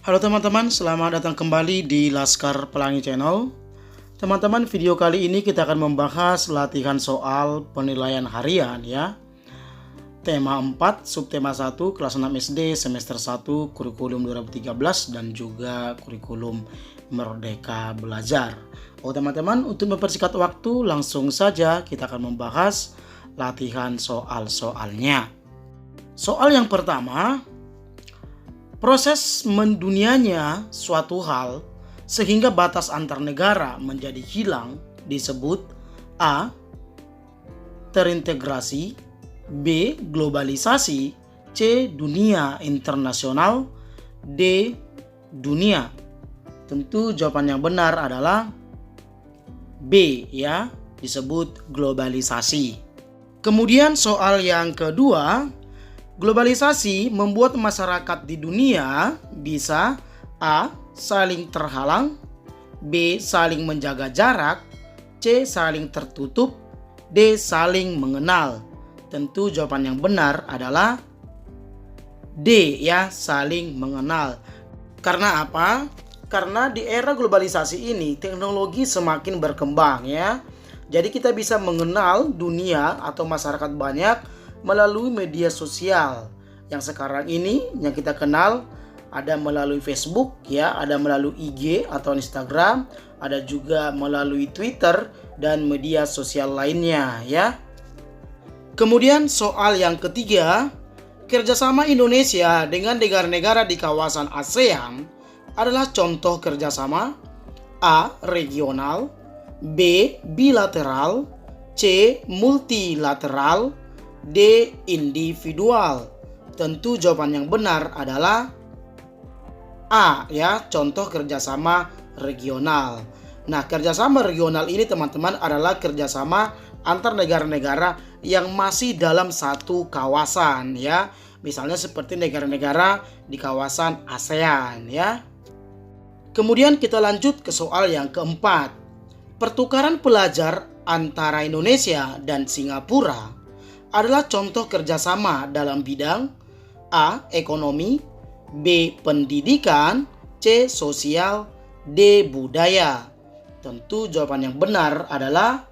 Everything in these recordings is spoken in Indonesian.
Halo teman-teman, selamat datang kembali di Laskar Pelangi Channel. Teman-teman, video kali ini kita akan membahas latihan soal penilaian harian ya. Tema 4, subtema 1, kelas 6 SD, semester 1, kurikulum 2013 dan juga kurikulum Merdeka Belajar. Teman-teman, untuk mempersingkat waktu, langsung saja kita akan membahas latihan soal-soalnya. Soal yang pertama, proses mendunianya suatu hal sehingga batas antar negara menjadi hilang disebut A. Terintegrasi, B. Globalisasi, C. Dunia internasional, D. Dunia. Tentu jawaban yang benar adalah B ya, disebut globalisasi. Kemudian soal yang kedua, globalisasi membuat masyarakat di dunia bisa A. Saling terhalang, B. Saling menjaga jarak, C. Saling tertutup, D. Saling mengenal. Tentu jawaban yang benar adalah D ya, saling mengenal. Karena apa? Karena di era globalisasi ini teknologi semakin berkembang ya. Jadi kita bisa mengenal dunia atau masyarakat banyak melalui media sosial yang sekarang ini yang kita kenal, ada melalui Facebook ya, ada melalui IG atau Instagram, ada juga melalui Twitter dan media sosial lainnya ya. Kemudian soal yang ketiga, kerjasama Indonesia dengan negara-negara di kawasan ASEAN adalah contoh kerjasama A. Regional, B. Bilateral, C. Multilateral, D. Individual. Tentu jawaban yang benar adalah A ya, contoh kerjasama regional. Nah, kerjasama regional ini teman-teman adalah kerjasama antar negara-negara yang masih dalam satu kawasan ya. Misalnya seperti negara-negara di kawasan ASEAN ya. Kemudian kita lanjut ke soal yang keempat. Pertukaran pelajar antara Indonesia dan Singapura adalah contoh kerjasama dalam bidang A. Ekonomi, B. Pendidikan, C. Sosial, D. Budaya. Tentu jawaban yang benar adalah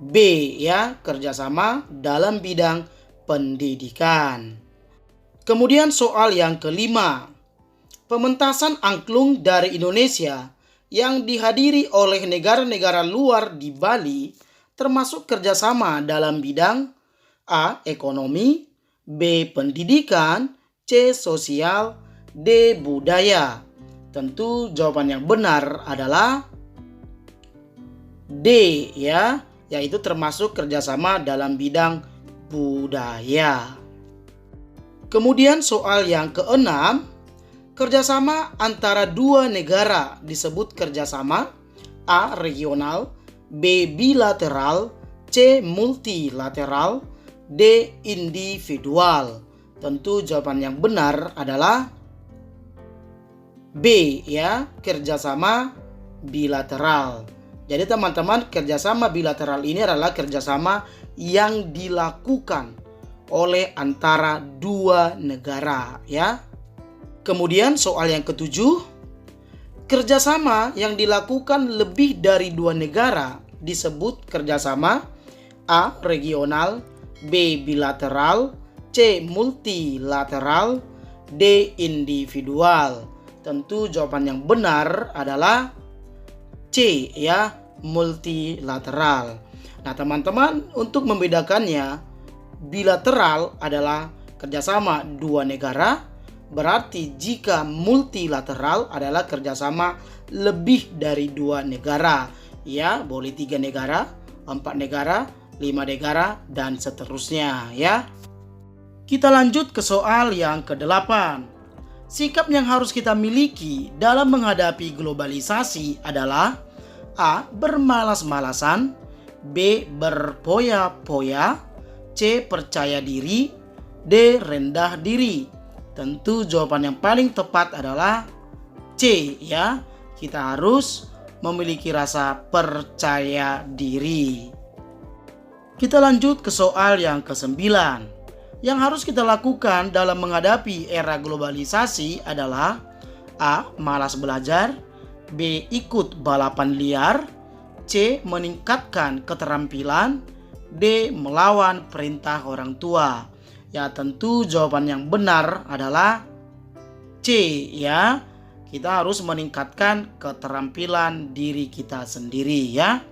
B ya, kerjasama dalam bidang pendidikan. Kemudian soal yang kelima, pementasan angklung dari Indonesia yang dihadiri oleh negara-negara luar di Bali termasuk kerjasama dalam bidang A. Ekonomi, B. Pendidikan, C. Sosial, D. Budaya. Tentu jawaban yang benar adalah D ya, yaitu termasuk kerjasama dalam bidang budaya. Kemudian soal yang keenam, kerjasama antara dua negara disebut kerjasama A. Regional, B. Bilateral, C. Multilateral, D. Individual. Tentu jawaban yang benar adalah B ya, kerjasama bilateral. Jadi teman-teman, kerjasama bilateral ini adalah kerjasama yang dilakukan oleh antara dua negara ya. Kemudian soal yang ketujuh, kerjasama yang dilakukan lebih dari dua negara disebut kerjasama A. Regional, B. Bilateral, C. Multilateral, D. Individual. Tentu jawaban yang benar adalah C ya, multilateral. Nah teman-teman, untuk membedakannya, bilateral adalah kerjasama dua negara. Berarti jika multilateral adalah kerjasama lebih dari dua negara ya, boleh 3 negara, 4 negara, 5 negara dan seterusnya ya. Kita lanjut ke soal yang ke-8. Sikap yang harus kita miliki dalam menghadapi globalisasi adalah A. Bermalas-malasan, B. Berpoya-poya, C. Percaya diri, D. Rendah diri. Tentu jawaban yang paling tepat adalah C ya. Kita harus memiliki rasa percaya diri. Kita lanjut ke soal yang ke-9. Yang harus kita lakukan dalam menghadapi era globalisasi adalah A. Malas belajar, B. Ikut balapan liar, C. Meningkatkan keterampilan, D. Melawan perintah orang tua. Ya, tentu jawaban yang benar adalah C, ya. Kita harus meningkatkan keterampilan diri kita sendiri, ya.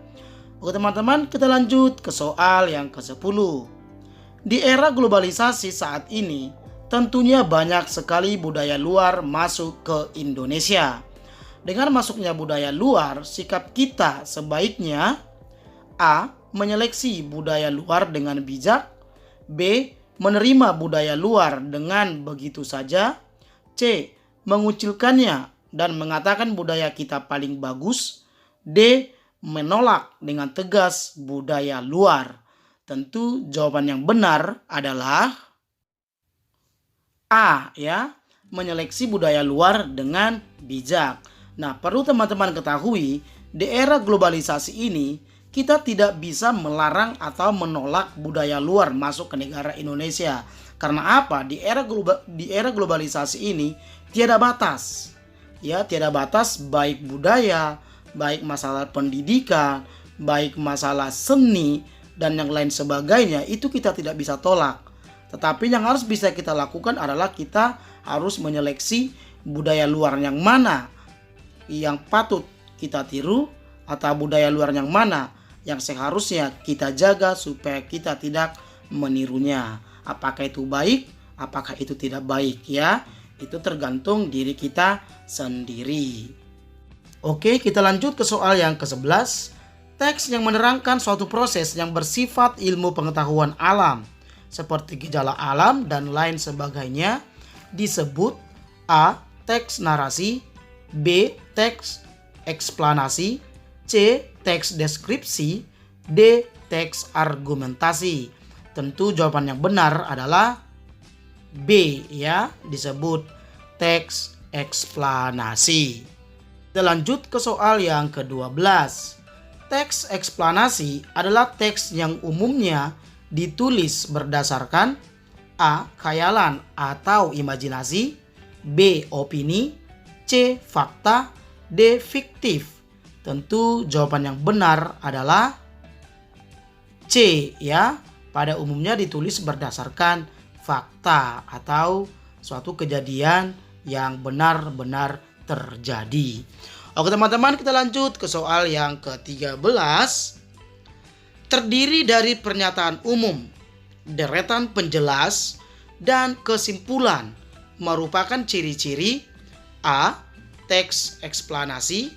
Oke teman-teman, kita lanjut ke soal yang ke-10. Di era globalisasi saat ini, tentunya banyak sekali budaya luar masuk ke Indonesia. Dengan masuknya budaya luar, sikap kita sebaiknya A. Menyeleksi budaya luar dengan bijak, B. Menerima budaya luar dengan begitu saja, C. Mengucilkannya dan mengatakan budaya kita paling bagus, D. Menolak dengan tegas budaya luar. Tentu jawaban yang benar adalah A, ya, menyeleksi budaya luar dengan bijak. Nah, perlu teman-teman ketahui, di era globalisasi ini kita tidak bisa melarang atau menolak budaya luar masuk ke negara Indonesia. Karena apa? Di era globalisasi ini tiada batas. Ya, tiada batas baik budaya, baik masalah pendidikan, baik masalah seni dan yang lain sebagainya, itu kita tidak bisa tolak. Tetapi yang harus bisa kita lakukan adalah kita harus menyeleksi budaya luar yang mana yang patut kita tiru atau budaya luar yang mana yang seharusnya kita jaga supaya kita tidak menirunya. Apakah itu baik, apakah itu tidak baik, ya. Itu tergantung diri kita sendiri. Oke, kita lanjut ke soal yang ke-11. Teks yang menerangkan suatu proses yang bersifat ilmu pengetahuan alam seperti gejala alam dan lain sebagainya disebut A. Teks narasi, B. Teks eksplanasi, C. Teks deskripsi, D. Teks argumentasi. Tentu jawaban yang benar adalah B, ya, disebut teks eksplanasi. Kita lanjut ke soal yang ke-12. Teks eksplanasi adalah teks yang umumnya ditulis berdasarkan A. Khayalan atau imajinasi, B. Opini, C. Fakta, D. Fiktif. Tentu jawaban yang benar adalah C, ya. Pada umumnya ditulis berdasarkan fakta atau suatu kejadian yang benar-benar terjadi. Oke teman-teman, kita lanjut ke soal yang ke-13. Terdiri dari pernyataan umum, deretan penjelas, dan kesimpulan merupakan ciri-ciri A. Teks eksplanasi,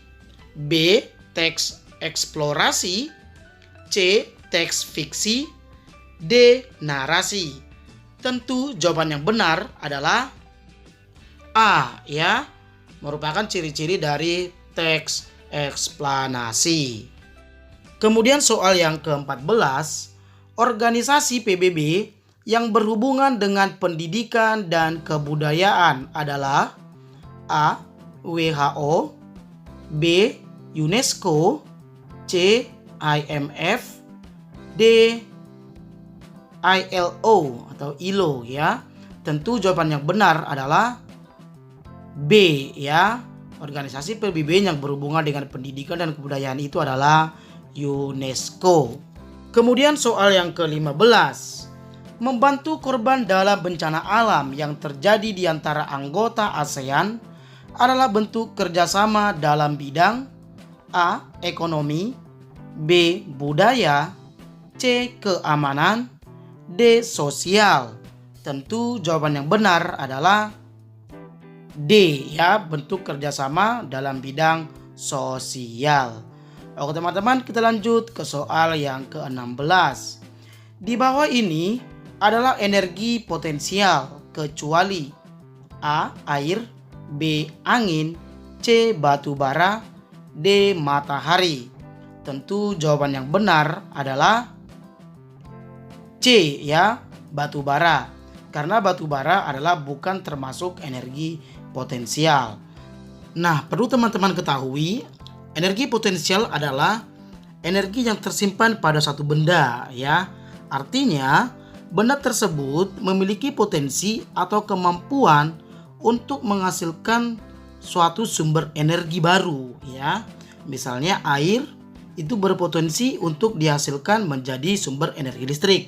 B. Teks eksplorasi, C. Teks fiksi, D. Narasi. Tentu jawaban yang benar adalah A, ya, merupakan ciri-ciri dari teks eksplanasi. Kemudian soal yang ke-14, organisasi PBB yang berhubungan dengan pendidikan dan kebudayaan adalah A. WHO, B. UNESCO, C. IMF, D. ILO atau ILO, ya. Tentu jawaban yang benar adalah B, ya. Organisasi PBB yang berhubungan dengan pendidikan dan kebudayaan itu adalah UNESCO. Kemudian soal yang ke-15. Membantu korban dalam bencana alam yang terjadi di antara anggota ASEAN adalah bentuk kerjasama dalam bidang A. Ekonomi, B. Budaya, C. Keamanan, D. Sosial. Tentu jawaban yang benar adalah D, ya, bentuk kerjasama dalam bidang sosial. Oke teman-teman, kita lanjut ke soal yang ke-16. Di bawah ini adalah energi potensial kecuali A. Air, B. Angin, C. Batu bara, D. Matahari. Tentu jawaban yang benar adalah C, ya, batu bara. Karena batu bara adalah bukan termasuk energi potensial. Nah, perlu teman-teman ketahui, energi potensial adalah energi yang tersimpan pada satu benda, ya. Artinya, Benda tersebut memiliki potensi atau kemampuan untuk menghasilkan suatu sumber energi baru, ya. Misalnya air itu berpotensi untuk dihasilkan menjadi sumber energi listrik.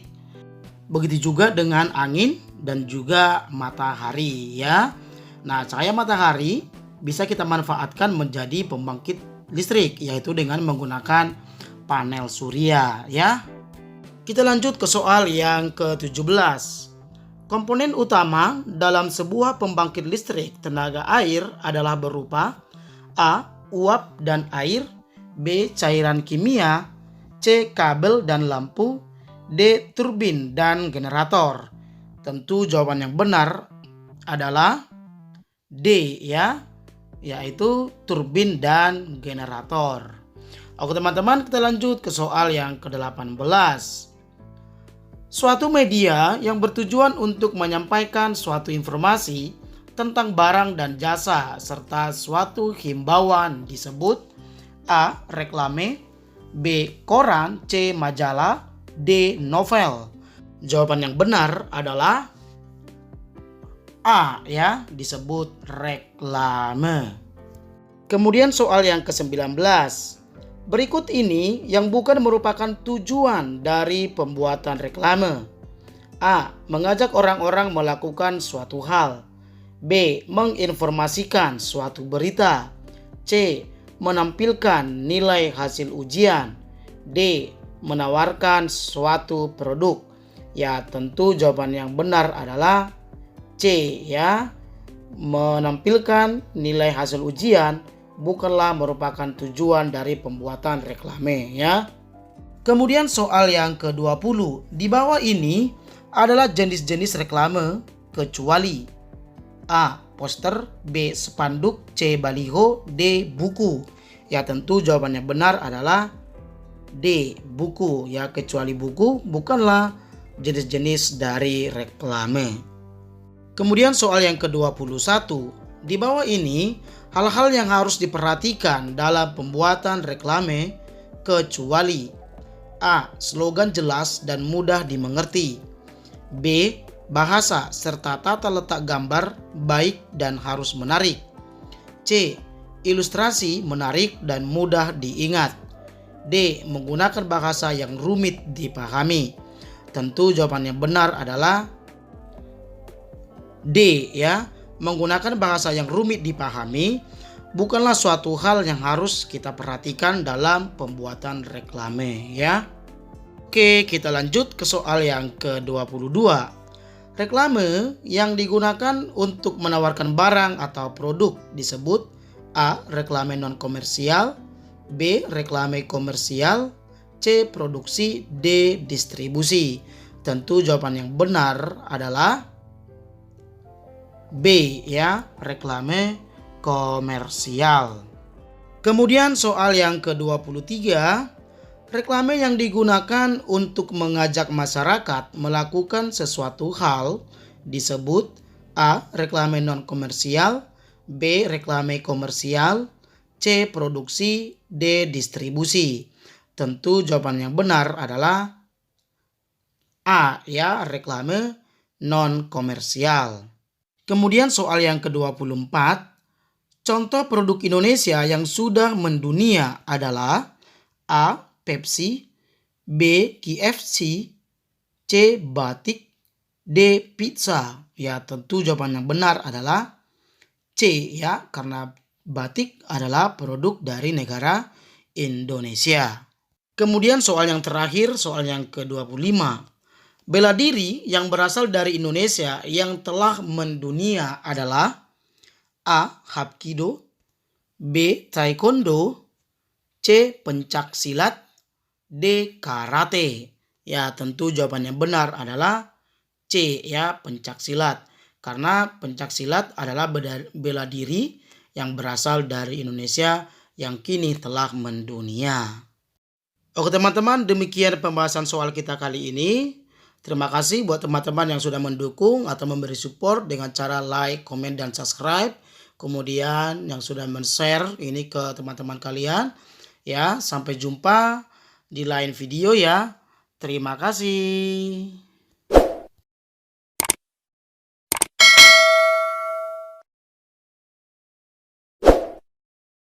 Begitu juga dengan angin dan juga matahari, ya. Nah, cahaya matahari bisa kita manfaatkan menjadi pembangkit listrik, yaitu dengan menggunakan panel surya, ya. Kita lanjut ke soal yang ke-17. Komponen utama dalam sebuah pembangkit listrik tenaga air adalah berupa A. Uap dan air, B. Cairan kimia, C. Kabel dan lampu, D. Turbin dan generator. Tentu jawaban yang benar adalah D, ya, yaitu turbin dan generator. Oke teman-teman, kita lanjut ke soal yang ke-18. Suatu media yang bertujuan untuk menyampaikan suatu informasi tentang barang dan jasa serta suatu himbauan disebut A. Reklame, B. Koran, C. Majalah, D. Novel. Jawaban yang benar adalah A, ya, disebut reklame. Kemudian soal yang ke-19. Berikut ini yang bukan merupakan tujuan dari pembuatan reklame. A. Mengajak orang-orang melakukan suatu hal. B. Menginformasikan suatu berita. C. Menampilkan nilai hasil ujian. D. Menawarkan suatu produk. Ya, tentu jawaban yang benar adalah C, ya. Menampilkan nilai hasil ujian bukanlah merupakan tujuan dari pembuatan reklame, ya. Kemudian soal yang ke-20. Di bawah ini adalah jenis-jenis reklame kecuali A. Poster, B. Spanduk, C. Baliho, D. Buku. Ya, tentu jawabannya benar adalah D. Buku, ya. Kecuali buku bukanlah jenis-jenis dari reklame. Kemudian soal yang ke-21. Di bawah ini hal-hal yang harus diperhatikan dalam pembuatan reklame kecuali A. Slogan jelas dan mudah dimengerti. B. Bahasa serta tata letak gambar baik dan harus menarik. C. Ilustrasi menarik dan mudah diingat. D. Menggunakan bahasa yang rumit dipahami. Tentu jawaban yang benar adalah D, ya. Menggunakan bahasa yang rumit dipahami bukanlah suatu hal yang harus kita perhatikan dalam pembuatan reklame, ya. Oke, kita lanjut ke soal yang ke-22. Reklame yang digunakan untuk menawarkan barang atau produk disebut A. Reklame non-komersial, B. Reklame komersial, C. Produksi, D. Distribusi. Tentu jawaban yang benar adalah B, ya, reklame komersial. Kemudian soal yang ke-23. Reklame yang digunakan untuk mengajak masyarakat melakukan sesuatu hal disebut A. Reklame non-komersial, B. Reklame komersial, C. Produksi, D. Distribusi. Tentu jawaban yang benar adalah A, ya, reklame non-komersial. Kemudian soal yang ke-24. Contoh produk Indonesia yang sudah mendunia adalah A. Pepsi, B. KFC, C. Batik, D. Pizza. Ya, tentu jawaban yang benar adalah C, ya, karena batik adalah produk dari negara Indonesia. Kemudian soal yang terakhir, soal yang ke-25. Bela diri yang berasal dari Indonesia yang telah mendunia adalah A. Hapkido, B. Taekwondo, C. Pencak silat, D. Karate. Ya, tentu jawaban yang benar adalah C, ya, pencak silat. Karena pencak silat adalah bela diri yang berasal dari Indonesia yang kini telah mendunia. Oke teman-teman, demikian pembahasan soal kita kali ini. Terima kasih buat teman-teman yang sudah mendukung atau memberi support dengan cara like, komen, dan subscribe. Kemudian yang sudah men-share ini ke teman-teman kalian. Ya, sampai jumpa di lain video ya. Terima kasih.